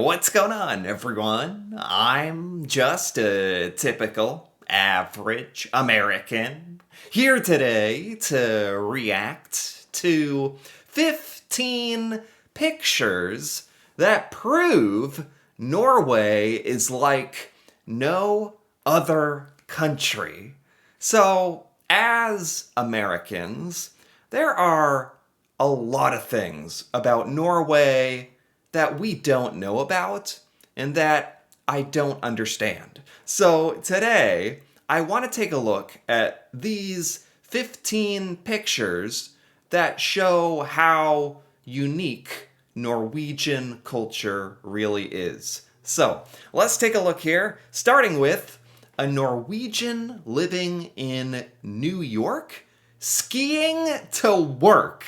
What's going on, everyone? I'm just a typical, average American here today to react to 15 pictures that prove Norway is like no other country. So, as Americans, there are a lot of things about Norway that we don't know about and that I don't understand. So today, I want to take a look at these 15 pictures that show how unique Norwegian culture really is. So let's take a look here, starting with a Norwegian living in New York skiing to work.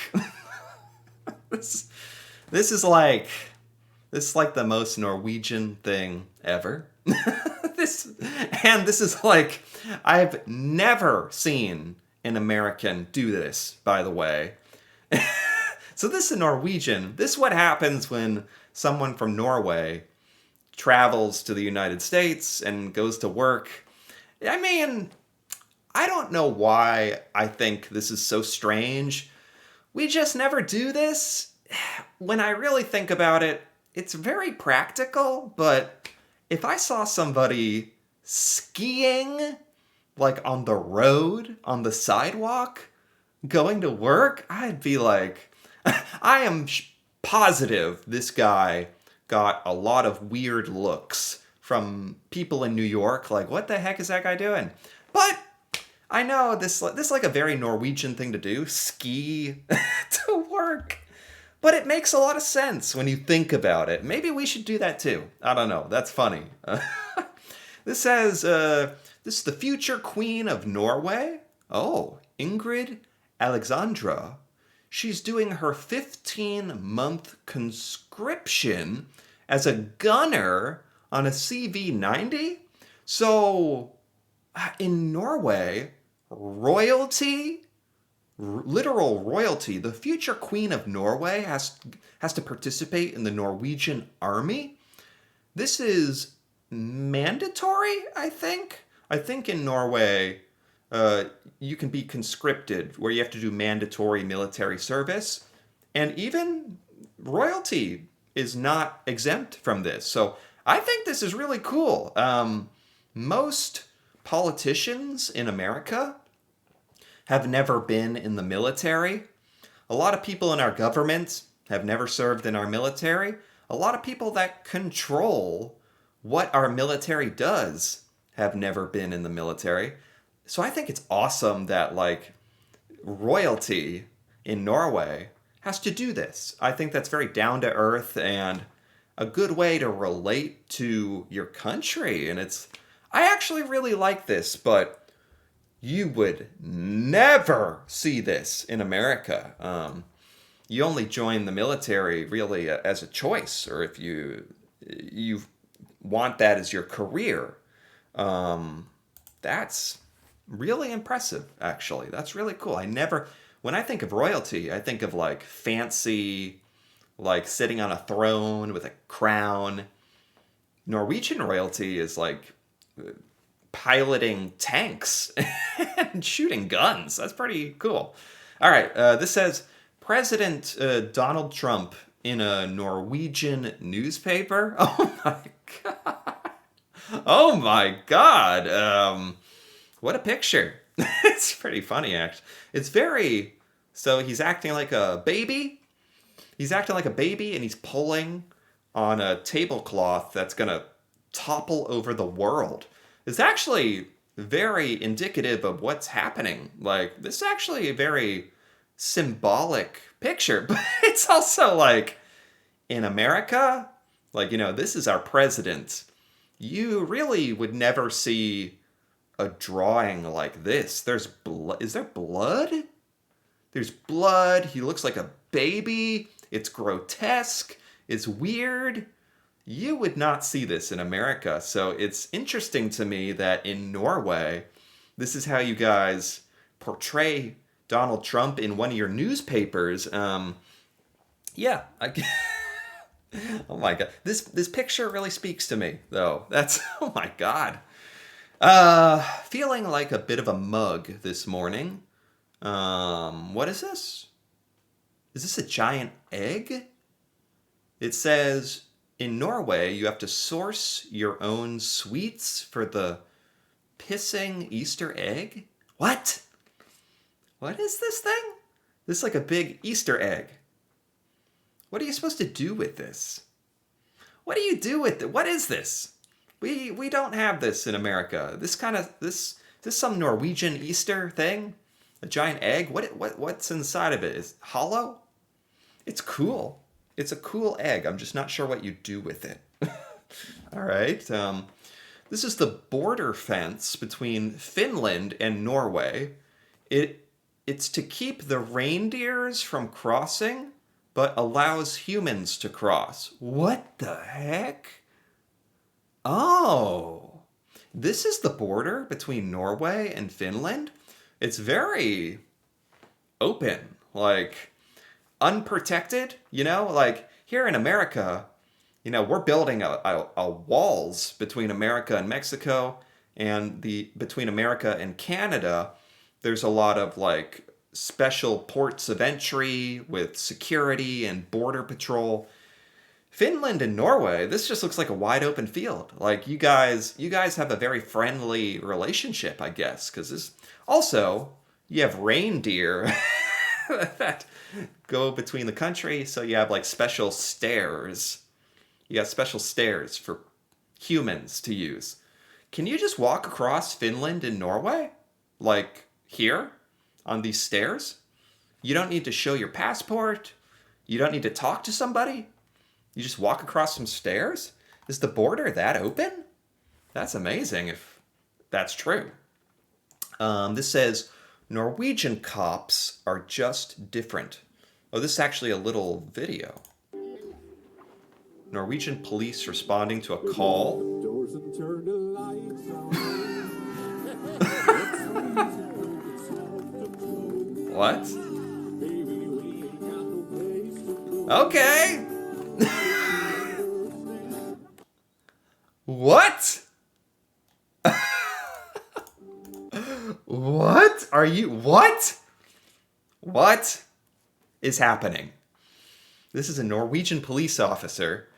this, this is like this is like the most Norwegian thing ever. This is like I've never seen an American do this, by the way. So this is Norwegian. This is what happens when someone from Norway travels to the United States and goes to work. I mean, I don't know why I think this is so strange. We just never do this. When I really think about it, it's very practical, but if I saw somebody skiing, like on the road, on the sidewalk, going to work, I'd be like, I am positive this guy got a lot of weird looks from people in New York, like, what the heck is that guy doing? But I know this is like a very Norwegian thing to do, ski to work. But it makes a lot of sense when you think about it. Maybe we should do that too. I don't know. That's funny. This says, this is the future queen of Norway. Oh, Ingrid Alexandra. She's doing her 15-month conscription as a gunner on a CV-90. So, in Norway, royalty, literal royalty, the future queen of Norway has to participate in the Norwegian army. This is mandatory, I think. I think in Norway, you can be conscripted, where you have to do mandatory military service, and even royalty is not exempt from this. So I think this is really cool. Most politicians in America have never been in the military. A lot of people in our government have never served in our military. A lot of people that control what our military does have never been in the military. So I think it's awesome that, like, royalty in Norway has to do this. I think that's very down to earth and a good way to relate to your country. And I actually really like this, but you would never see this in America. You only join the military really as a choice, or if you want that as your career. That's really impressive, actually. That's really cool. When I think of royalty, I think of like fancy, like sitting on a throne with a crown. Norwegian royalty is like piloting tanks and shooting guns. That's pretty cool. All right, this says President Donald Trump in a Norwegian newspaper. Oh my god! Oh my god! What a picture! It's pretty funny, actually. It's very. So he's acting like a baby. He's acting like a baby, and he's pulling on a tablecloth that's gonna topple over the world. It's actually very indicative of what's happening. Like, this is actually a very symbolic picture, but it's also like, in America, like, this is our president. You really would never see a drawing like this. There's blood. Is there blood? There's blood. He looks like a baby. It's grotesque. It's weird. You would not see this in America. So it's interesting to me that in Norway, this is how you guys portray Donald Trump in one of your newspapers. Yeah, Oh my god. This picture really speaks to me, though. That's oh my god. Feeling like a bit of a mug this morning. What is this? Is this a giant egg? It says in Norway you have to source your own sweets for the pissing Easter egg. What? What is this thing? This is like a big Easter egg. What are you supposed to do with this? What do you do with it? What is this? We don't have this in America. This some Norwegian Easter thing? A giant egg? What's inside of it? Is it hollow? It's cool. It's a cool egg. I'm just not sure what you do with it. All right. This is the border fence between Finland and Norway. It's to keep the reindeers from crossing, but allows humans to cross. What the heck? Oh, this is the border between Norway and Finland. It's very open, like unprotected, like here in America, we're building a walls between America and Mexico, and between America and Canada, there's a lot of like special ports of entry with security and border patrol. Finland and Norway, this just looks like a wide open field. Like you guys have a very friendly relationship, I guess, because this also you have reindeer that go between the country, so you have like special stairs. You got special stairs for humans to use. Can you just walk across Finland and Norway? Like here on these stairs? You don't need to show your passport. You don't need to talk to somebody. You just walk across some stairs? Is the border that open? That's amazing if that's true. This says, Norwegian cops are just different. Oh, this is actually a little video. Norwegian police responding to a call. What? Okay. What? What are you? What? What is happening? This is a Norwegian police officer,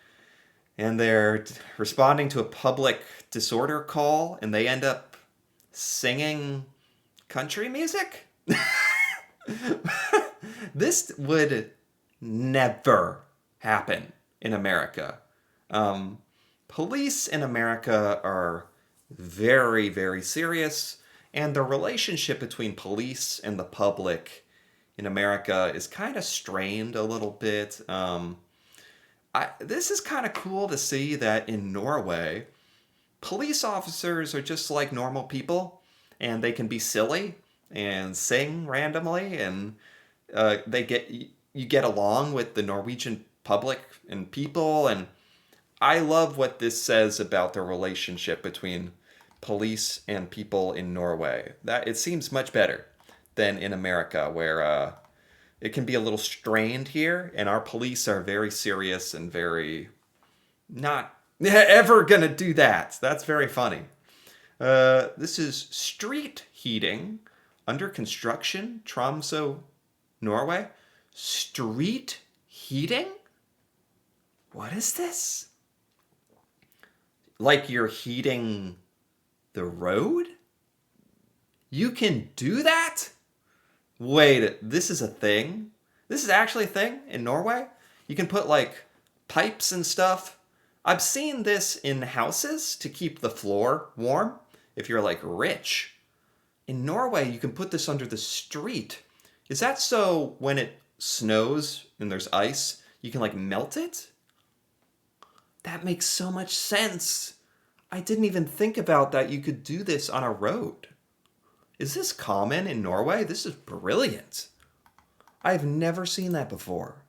and they're responding to a public disorder call, and they end up singing country music? This would never happen in America. Police in America are very, very serious, and the relationship between police and the public in America is kind of strained a little bit. This is kind of cool to see that in Norway, police officers are just like normal people, and they can be silly and sing randomly, and you get along with the Norwegian public and people, and I love what this says about the relationship between police and people in Norway. That it seems much better than in America, where it can be a little strained here, and our police are very serious and very not ever gonna do that. That's very funny. This is street heating under construction, Tromsø, Norway. Street heating? What is this? Like you're heating the road? You can do that? Wait, this is a thing? This is actually a thing in Norway? You can put like pipes and stuff. I've seen this in houses to keep the floor warm if you're like rich. In Norway, you can put this under the street. Is that so when it snows and there's ice, you can like melt it? That makes so much sense. I didn't even think about that you could do this on a road. Is this common in Norway? This is brilliant. I've never seen that before.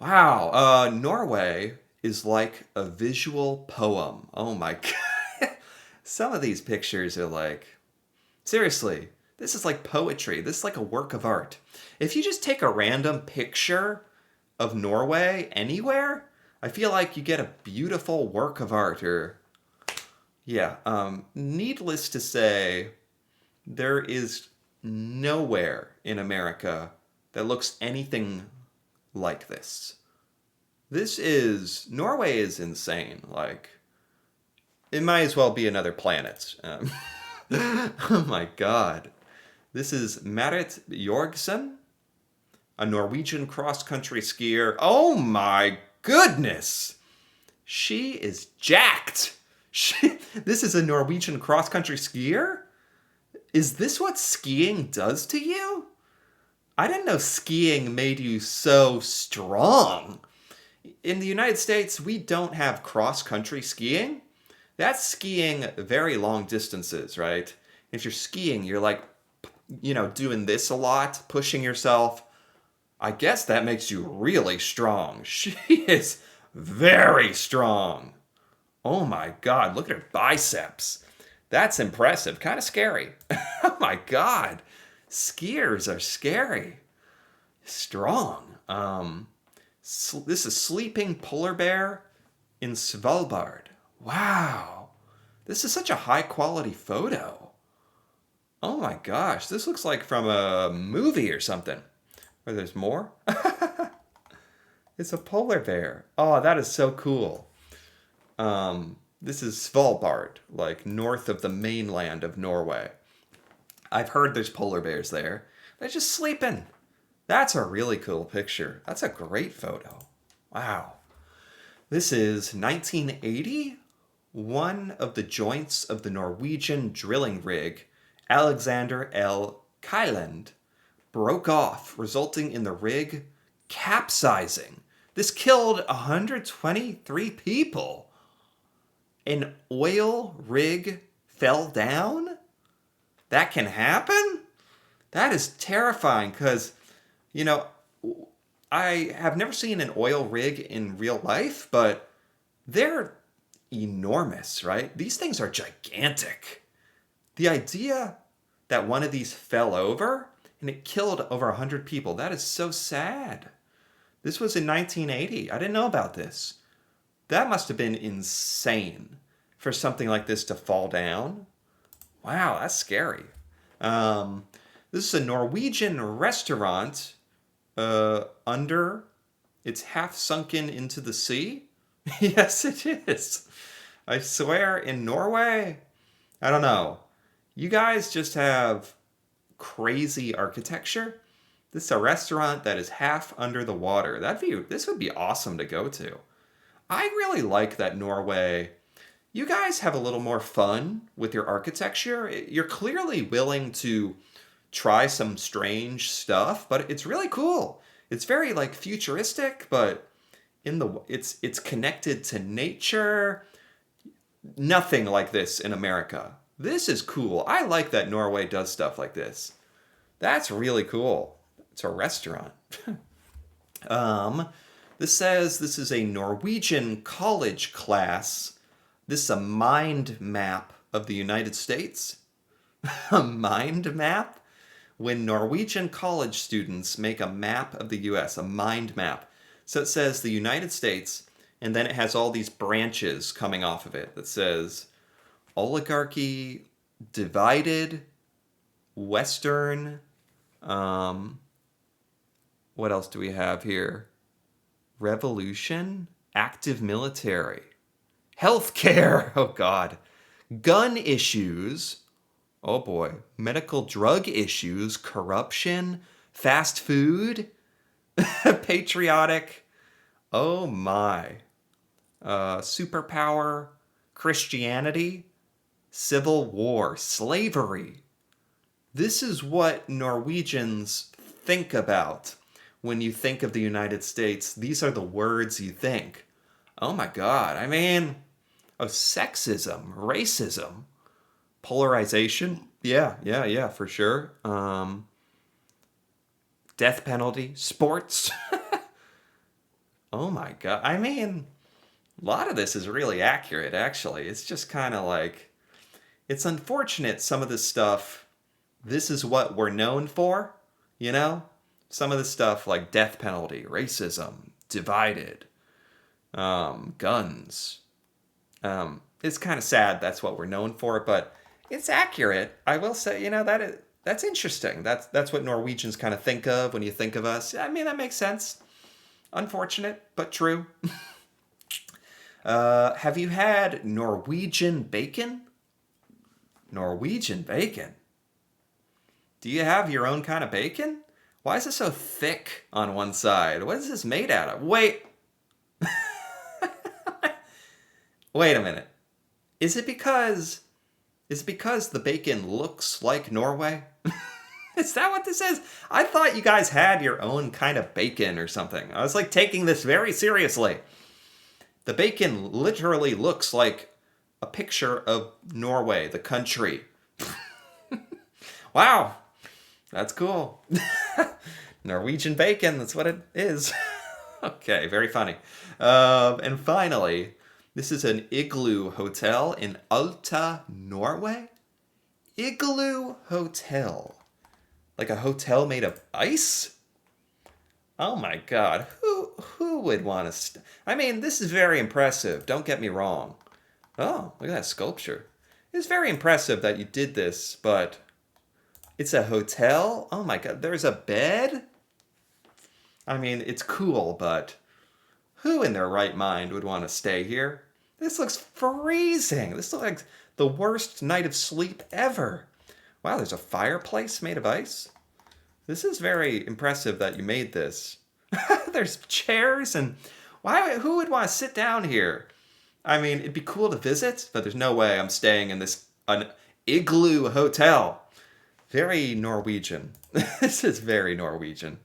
Wow, Norway is like a visual poem. Oh my god. Some of these pictures are like, seriously, this is like poetry. This is like a work of art. If you just take a random picture of Norway anywhere, I feel like you get a beautiful work of art or yeah, needless to say, there is nowhere in America that looks anything like this. Norway is insane. Like, it might as well be another planet. Oh my god. This is Marit Jorgensen, a Norwegian cross country skier. Oh my goodness! She is jacked. This is a Norwegian cross country skier? Is this what skiing does to you? I didn't know skiing made you so strong. In the United States, we don't have cross country skiing. That's skiing very long distances, right? If you're skiing, you're like, doing this a lot, pushing yourself. I guess that makes you really strong. She is very strong. Oh my God, look at her biceps. That's impressive. Kind of scary. Oh my God. Skiers are scary. Strong. This is sleeping polar bear in Svalbard. Wow. This is such a high quality photo. Oh my gosh, this looks like from a movie or something. Or there's more? It's a polar bear. Oh, that is so cool. This is Svalbard, like north of the mainland of Norway. I've heard there's polar bears there. They're just sleeping. That's a really cool picture. That's a great photo. Wow. This is 1980. One of the joints of the Norwegian drilling rig, Alexander L. Kyland, broke off, resulting in the rig capsizing. This killed 123 people. An oil rig fell down? That can happen? That is terrifying because, I have never seen an oil rig in real life, but they're enormous, right? These things are gigantic. The idea that one of these fell over and it killed over 100 people, that is so sad. This was in 1980. I didn't know about this. That must have been insane for something like this to fall down. Wow, that's scary. This is a Norwegian restaurant under. It's half sunken into the sea. Yes, it is. I swear, in Norway, I don't know. You guys just have crazy architecture. This is a restaurant that is half under the water. This would be awesome to go to. I really like that Norway. You guys have a little more fun with your architecture. You're clearly willing to try some strange stuff, but it's really cool. It's very like futuristic, but it's connected to nature. Nothing like this in America. This is cool. I like that Norway does stuff like this. That's really cool. It's a restaurant. This says this is a Norwegian college class. This is a mind map of the United States. A mind map? When Norwegian college students make a map of the US, a mind map. So it says the United States, and then it has all these branches coming off of it that says oligarchy, divided, Western, what else do we have here? Revolution, active military, healthcare, oh God, gun issues, oh boy, medical drug issues, corruption, fast food, patriotic, oh my, superpower, Christianity, civil war, slavery. This is what Norwegians think about when you think of the United States. These are the words you think. Oh my God. I mean, sexism, racism, polarization. Yeah, for sure. Death penalty, sports. Oh my God. I mean, a lot of this is really accurate, actually. It's just kind of like, it's unfortunate some of this stuff, this is what we're known for, Some of the stuff like death penalty, racism, divided. Guns. It's kind of sad that's what we're known for, but it's accurate. I will say, that's interesting. That's what Norwegians kind of think of when you think of us. I mean, that makes sense. Unfortunate, but true. Have you had Norwegian bacon? Norwegian bacon? Do you have your own kind of bacon? Why is it so thick on one side? What is this made out of? Wait a minute. Is it because the bacon looks like Norway? Is that what this is? I thought you guys had your own kind of bacon or something. I was like taking this very seriously. The bacon literally looks like a picture of Norway, the country. Wow, that's cool. Norwegian bacon, that's what it is. Okay, very funny. And finally, this is an igloo hotel in Alta, Norway. Igloo hotel. Like a hotel made of ice? Oh my god, who would want to... I mean, this is very impressive, don't get me wrong. Oh, look at that sculpture. It's very impressive that you did this, but it's a hotel? Oh my god, there's a bed? I mean, it's cool, but who in their right mind would want to stay here? This looks freezing. This looks like the worst night of sleep ever. Wow, there's a fireplace made of ice? This is very impressive that you made this. There's chairs and who would want to sit down here? I mean, it'd be cool to visit, but there's no way I'm staying in an igloo hotel. Very Norwegian. This is very Norwegian.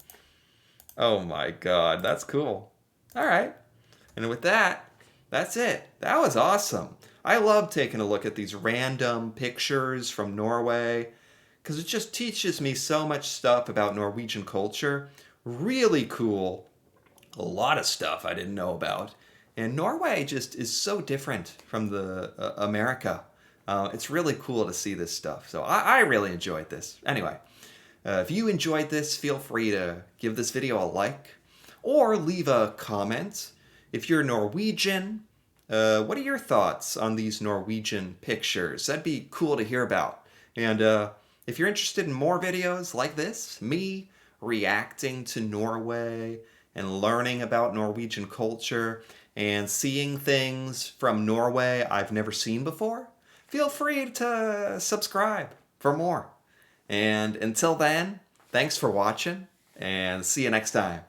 Oh my god, that's cool. All right. And with that, that's it. That was awesome. I love taking a look at these random pictures from Norway because it just teaches me so much stuff about Norwegian culture. Really cool. A lot of stuff I didn't know about. And Norway just is so different from the America. It's really cool to see this stuff. So I really enjoyed this. Anyway, if you enjoyed this, feel free to give this video a like or leave a comment. If you're Norwegian, what are your thoughts on these Norwegian pictures? That'd be cool to hear about. And if you're interested in more videos like this, me reacting to Norway and learning about Norwegian culture and seeing things from Norway I've never seen before, feel free to subscribe for more. And until then, thanks for watching and see you next time.